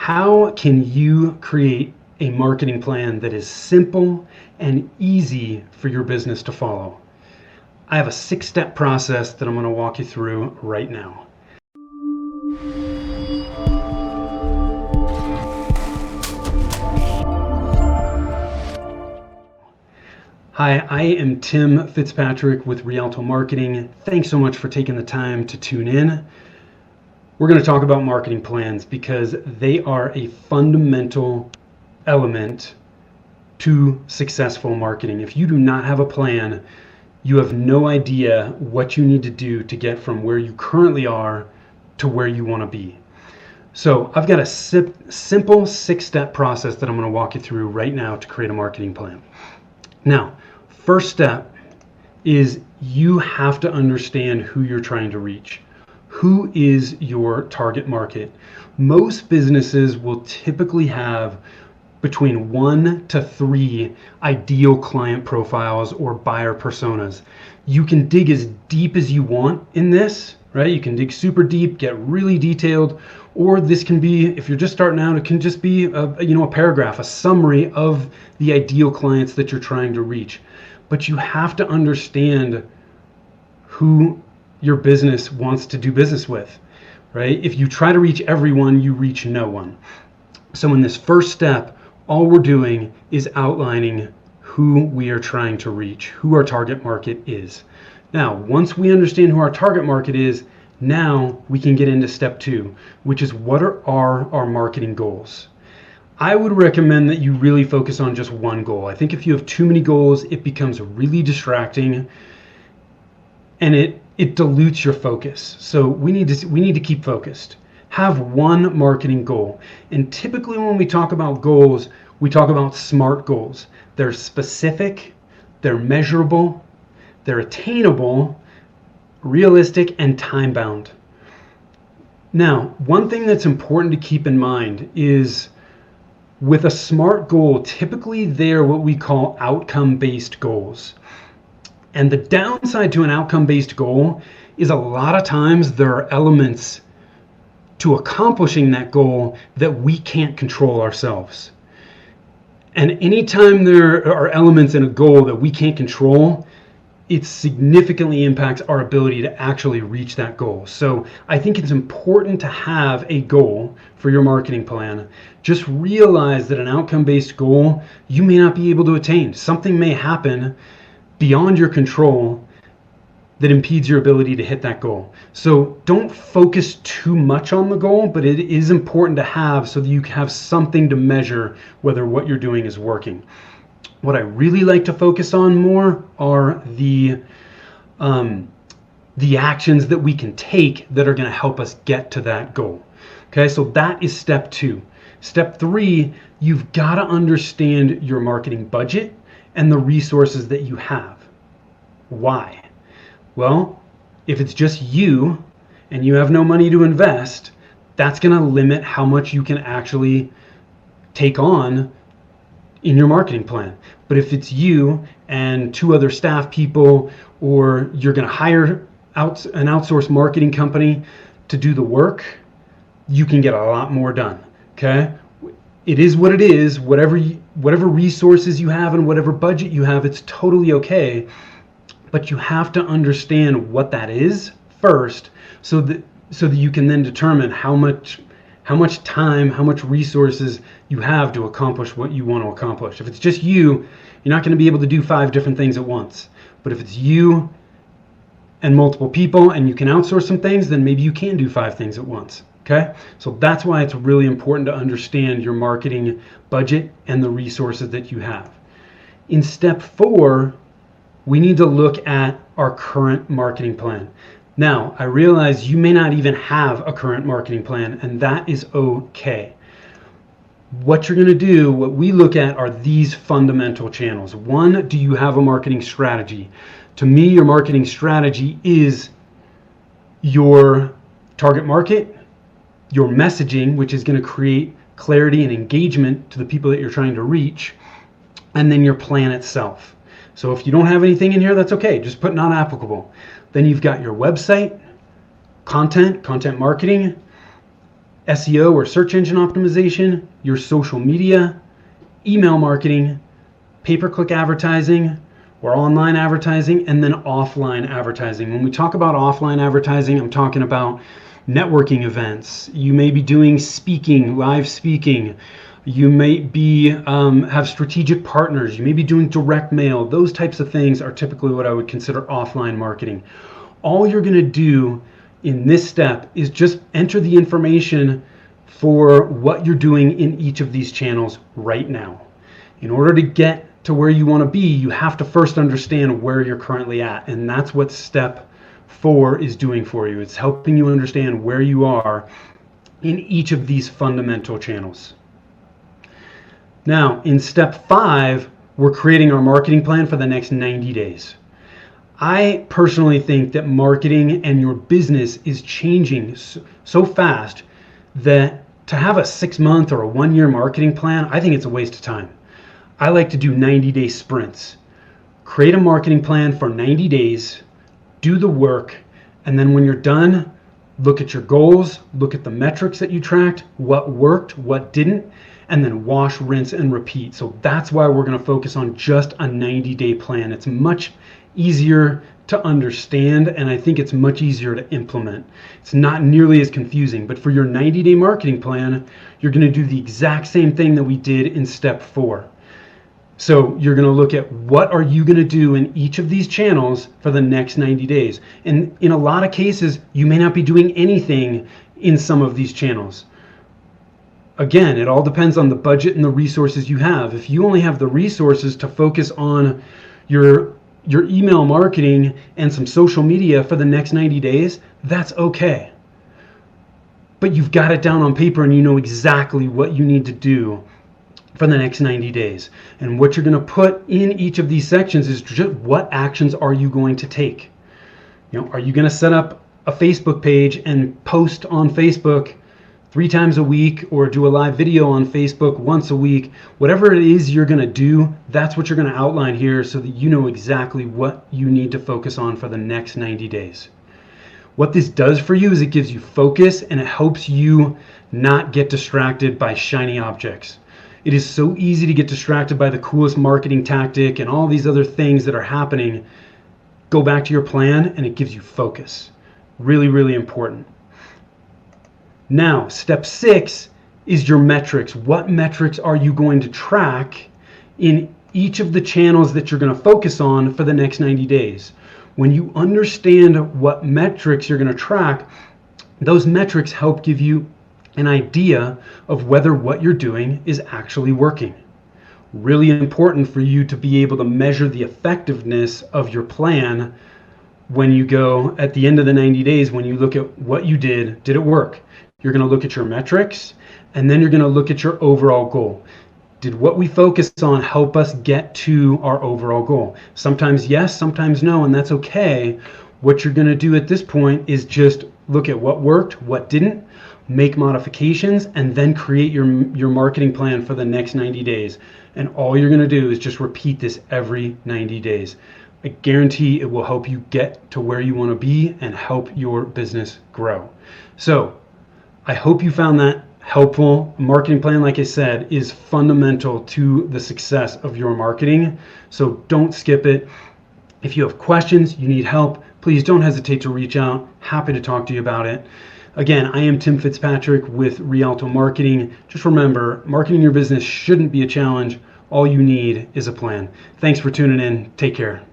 How can you create a marketing plan that is simple and easy for your business to follow? I have a 6-step process that I'm going to walk you through right now. Hi, I am Tim Fitzpatrick with Rialto Marketing. Thanks so much for taking the time to tune in. We're going to talk about marketing plans because they are a fundamental element to successful marketing. If you do not have a plan, you have no idea what you need to do to get from where you currently are to where you want to be. So I've got a simple 6-step process that I'm going to walk you through right now to create a marketing plan. Now, first step is you have to understand who you're trying to reach. Who is your target market? Most businesses will typically have between 1 to 3 ideal client profiles or buyer personas. You can dig as deep as you want in this, right? You can dig super deep, get really detailed, or this can be, if you're just starting out, it can just be a paragraph, a summary of the ideal clients that you're trying to reach. But you have to understand who your business wants to do business with, right? If you try to reach everyone, you reach no one. So in this first step, all we're doing is outlining who we are trying to reach, who our target market is. Now, once we understand who our target market is, now we can get into step 2, which is what are our marketing goals? I would recommend that you really focus on just one goal. I think if you have too many goals, it becomes really distracting and it dilutes your focus. So we need to keep focused. Have one marketing goal. And typically when we talk about goals, we talk about SMART goals. They're specific, they're measurable, they're attainable, realistic, and time-bound. Now, one thing that's important to keep in mind is with a SMART goal, typically they're what we call outcome-based goals. And the downside to an outcome-based goal is a lot of times there are elements to accomplishing that goal that we can't control ourselves. And anytime there are elements in a goal that we can't control, it significantly impacts our ability to actually reach that goal. So I think it's important to have a goal for your marketing plan. Just realize that an outcome-based goal you may not be able to attain. Something may happen beyond your control that impedes your ability to hit that goal. So don't focus too much on the goal, but it is important to have so that you have something to measure whether what you're doing is working. What I really like to focus on more are the actions that we can take that are going to help us get to that goal. Okay, so that is step 2. Step 3, you've got to understand your marketing budget and the resources that you have. Why? Well, if it's just you and you have no money to invest, that's going to limit how much you can actually take on in your marketing plan. But if it's you and 2 other staff people, or you're going to hire an outsourced marketing company to do the work, you can get a lot more done. Okay? It is what it is. Whatever resources you have and whatever budget you have, it's totally okay. But you have to understand what that is first, so that you can then determine how much time, how much resources you have to accomplish what you want to accomplish. If it's just you, you're not going to be able to do 5 different things at once. But if it's you and multiple people and you can outsource some things, then maybe you can do 5 things at once. Okay? So that's why it's really important to understand your marketing budget and the resources that you have. In step 4, we need to look at our current marketing plan. Now, I realize you may not even have a current marketing plan, and that is okay. What you're going to do, what we look at are these fundamental channels. 1, do you have a marketing strategy? To me, your marketing strategy is your target market, your messaging, which is going to create clarity and engagement to the people that you're trying to reach, and then your plan itself. So if you don't have anything in here, that's okay. Just put not applicable. Then you've got your website, content marketing, SEO or search engine optimization, your social media, email marketing, pay-per-click advertising or online advertising, and then offline advertising. When we talk about offline advertising, I'm talking about networking events. You may be doing speaking, live speaking. You may be have strategic partners. You may be doing direct mail. Those types of things are typically what I would consider offline marketing. All you're going to do in this step is just enter the information for what you're doing in each of these channels right now. In order to get to where you want to be, you have to first understand where you're currently at. And that's what step 4 is doing for you. It's helping you understand where you are in each of these fundamental channels. Now, in step 5, we're creating our marketing plan for the next 90 days. I personally think that marketing and your business is changing so fast that to have a 6-month or a 1-year marketing plan, I think it's a waste of time. I like to do 90-day sprints. Create a marketing plan for 90 days, do the work, and then when you're done, look at your goals, look at the metrics that you tracked, what worked, what didn't, and then wash, rinse, and repeat. So that's why we're going to focus on just a 90-day plan. It's much easier to understand, and I think it's much easier to implement. It's not nearly as confusing, but for your 90-day marketing plan, you're going to do the exact same thing that we did in step 4. So you're going to look at what are you going to do in each of these channels for the next 90 days. And in a lot of cases, you may not be doing anything in some of these channels. Again, it all depends on the budget and the resources you have. If you only have the resources to focus on your email marketing and some social media for the next 90 days, that's okay. But you've got it down on paper and you know exactly what you need to do for the next 90 days. And what you're going to put in each of these sections is just what actions are you going to take? Are you going to set up a Facebook page and post on Facebook 3 times a week, or do a live video on Facebook once a week? Whatever it is you're going to do, that's what you're going to outline here so that you know exactly what you need to focus on for the next 90 days. What this does for you is it gives you focus and it helps you not get distracted by shiny objects. It is so easy to get distracted by the coolest marketing tactic and all these other things that are happening. Go back to your plan and it gives you focus. Really, really important. Now, step 6 is your metrics. What metrics are you going to track in each of the channels that you're going to focus on for the next 90 days? When you understand what metrics you're going to track, those metrics help give you an idea of whether what you're doing is actually working. Really important for you to be able to measure the effectiveness of your plan when you go at the end of the 90 days, when you look at what you did it work? You're going to look at your metrics, and then you're going to look at your overall goal. Did what we focused on help us get to our overall goal? Sometimes yes, sometimes no, and that's okay. What you're going to do at this point is just look at what worked, what didn't, make modifications, and then create your marketing plan for the next 90 days. And all you're going to do is just repeat this every 90 days. I guarantee it will help you get to where you want to be and help your business grow. So I hope you found that helpful. A marketing plan, like I said, is fundamental to the success of your marketing. So don't skip it. If you have questions, you need help, please don't hesitate to reach out. Happy to talk to you about it. Again, I am Tim Fitzpatrick with Rialto Marketing. Just remember, marketing your business shouldn't be a challenge. All you need is a plan. Thanks for tuning in. Take care.